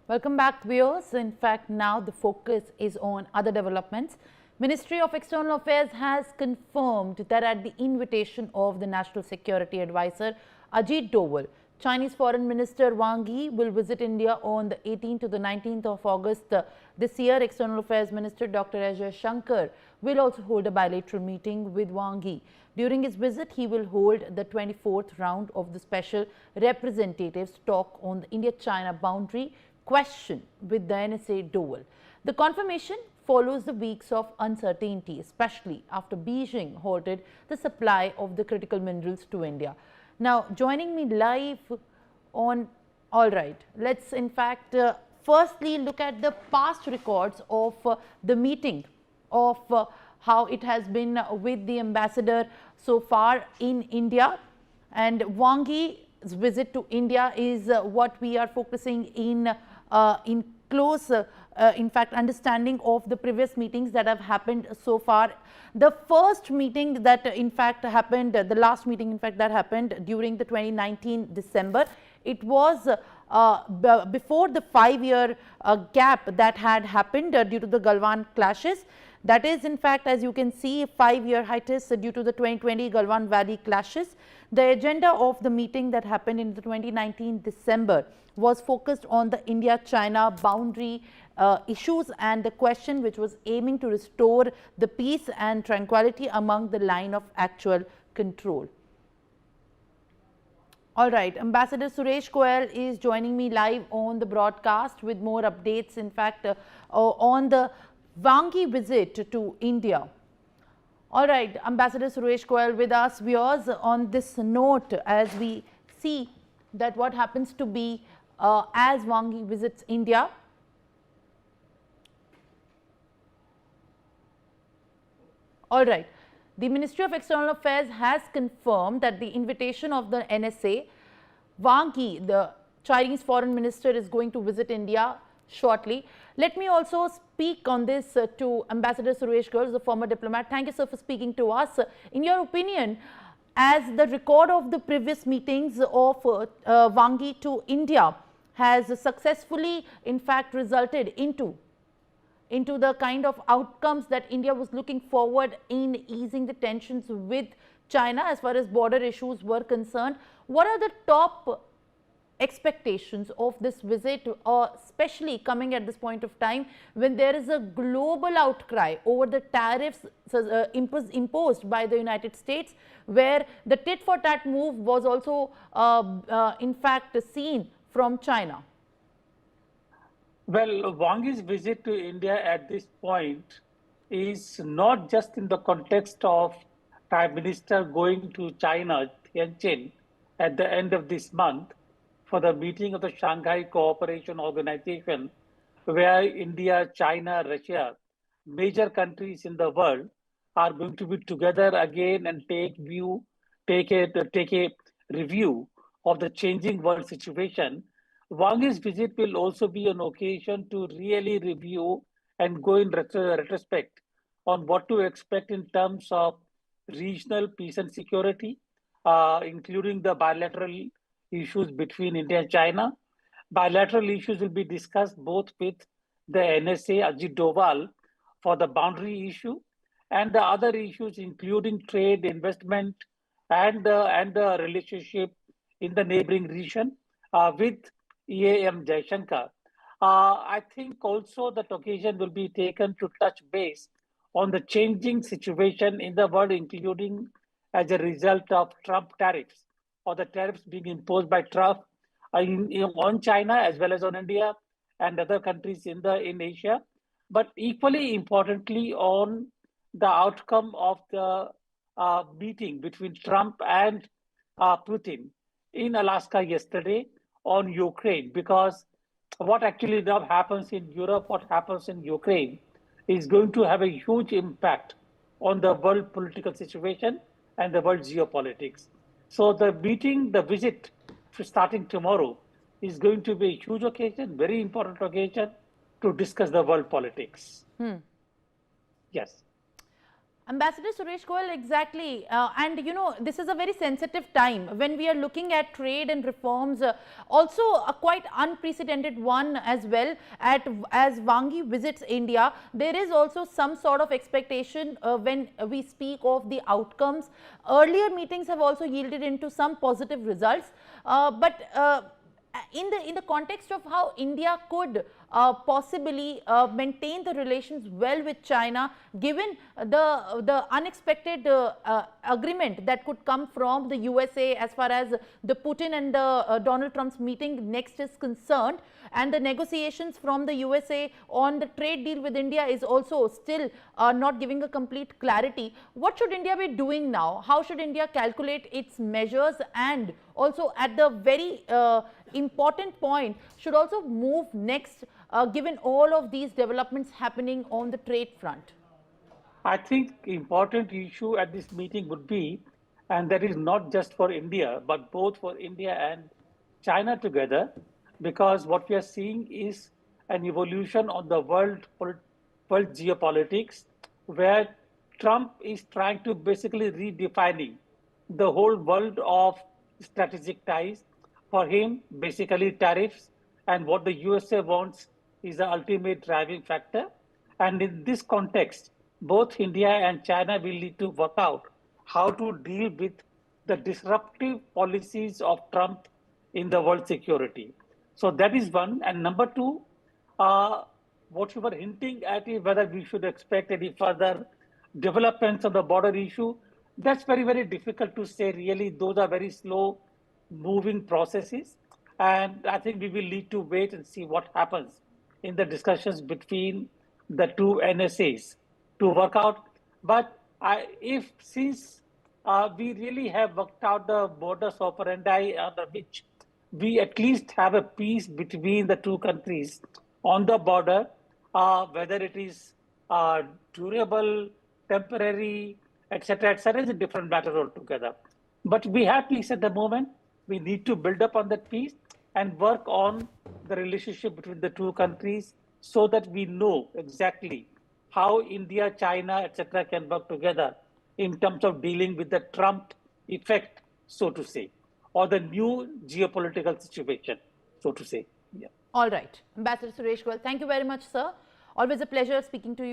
Welcome back, viewers. In fact, now the focus is on other developments. Ministry of External Affairs has confirmed that at the invitation of the National Security Advisor Ajit Doval, Chinese Foreign Minister Wang Yi will visit India on the 18th to the 19th of August this year. External Affairs Minister Dr. Jaishankar will also hold a bilateral meeting with Wang Yi. During his visit, he will hold the 24th round of the Special Representatives talk on the India-China boundary question with the NSA Doval. The confirmation follows the weeks of uncertainty, especially after Beijing halted the supply of the critical minerals to India. Now, joining me live on, all right, let's in fact firstly look at the past records of the meeting of how it has been with the ambassador so far in India. And Wang Yi's visit to India is what we are focusing in close, in fact, understanding of the previous meetings that have happened so far. The first meeting that in fact happened, the last meeting in fact that happened during the 2019 December, it was before the 5-year gap that had happened due to the Galwan clashes. That is in fact, as you can see, 5-year hiatus due to the 2020 Galwan Valley clashes. The agenda of the meeting that happened in the 2019 December was focused on the India-China boundary issues and the question which was aiming to restore the peace and tranquility among the line of actual control. All right, Ambassador Suresh Goyal is joining me live on the broadcast with more updates, in fact, on the Wang Yi visit to India. All right, Ambassador Suresh Goyal with us, viewers, on this note as we see that what happens to be as Wang Yi visits India. All right, the Ministry of External Affairs has confirmed that the invitation of the NSA, Wang Yi, the Chinese Foreign Minister, is going to visit India shortly. Let me also speak on this to Ambassador Suresh Goyal, the former diplomat. Thank you, sir, for speaking to us. In your opinion, as the record of the previous meetings of Wang Yi to India has successfully, in fact, resulted into the kind of outcomes that India was looking forward in easing the tensions with China as far as border issues were concerned, what are the top expectations of this visit, especially coming at this point of time when there is a global outcry over the tariffs imposed by the United States, where the tit-for-tat move was also in fact seen from China? Well, Wang Yi's visit to India at this point is not just in the context of Prime Minister going to China, Tianjin, at the end of this month for the meeting of the Shanghai Cooperation Organization, where India, China, Russia, major countries in the world are going to be together again and take a review of the changing world situation. Wang Yi's visit will also be an occasion to really review and go in retrospect on what to expect in terms of regional peace and security, including the bilateral issues between India and China. Bilateral issues will be discussed both with the NSA Ajit Doval for the boundary issue and the other issues, including trade, investment, and the relationship in the neighboring region with EAM Jaishankar. I think also that occasion will be taken to touch base on the changing situation in the world, including as a result of Trump tariffs or the tariffs being imposed by Trump on China as well as on India and other countries in Asia. But equally importantly, on the outcome of the meeting between Trump and Putin in Alaska yesterday on Ukraine, because what actually now happens in Europe, what happens in Ukraine is going to have a huge impact on the world political situation and the world geopolitics. So the meeting, the visit starting tomorrow is going to be a huge occasion, very important occasion to discuss the world politics. Yes. Ambassador Suresh Goyal, exactly. And you know, this is a very sensitive time when we are looking at trade and reforms, also a quite unprecedented one as well. As Wang Yi visits India, there is also some sort of expectation when we speak of the outcomes. Earlier meetings have also yielded into some positive results, but in the context of how India could possibly maintain the relations well with China, given the unexpected agreement that could come from the USA as far as the Putin and the Donald Trump's meeting next is concerned, and the negotiations from the USA on the trade deal with India is also still not giving a complete clarity. What should India be doing now? How should India calculate its measures, and also at the very important point should also move next, given all of these developments happening on the trade front? I think important issue at this meeting would be, and that is not just for India, but both for India and China together, because what we are seeing is an evolution on the world geopolitics, where Trump is trying to basically redefining the whole world of strategic ties. For him, basically tariffs and what the USA wants is the ultimate driving factor. And in this context, both India and China will need to work out how to deal with the disruptive policies of Trump in the world security. So that is one. And number two, what you were hinting at is whether we should expect any further developments on the border issue. That's very, very difficult to say, really. Those are very slow moving processes. And I think we will need to wait and see what happens in the discussions between the two NSAs to work out. But if since we really have worked out the modus operandi under which we at least have a peace between the two countries on the border, whether it is durable, temporary, etc., is a different matter altogether. But we have peace at the moment. We need to build up on that peace and work on the relationship between the two countries so that we know exactly how India, China, etc. can work together in terms of dealing with the Trump effect, so to say, or the new geopolitical situation, so to say. Yeah. All right. Ambassador Suresh Goyal, thank you very much, sir. Always a pleasure speaking to you.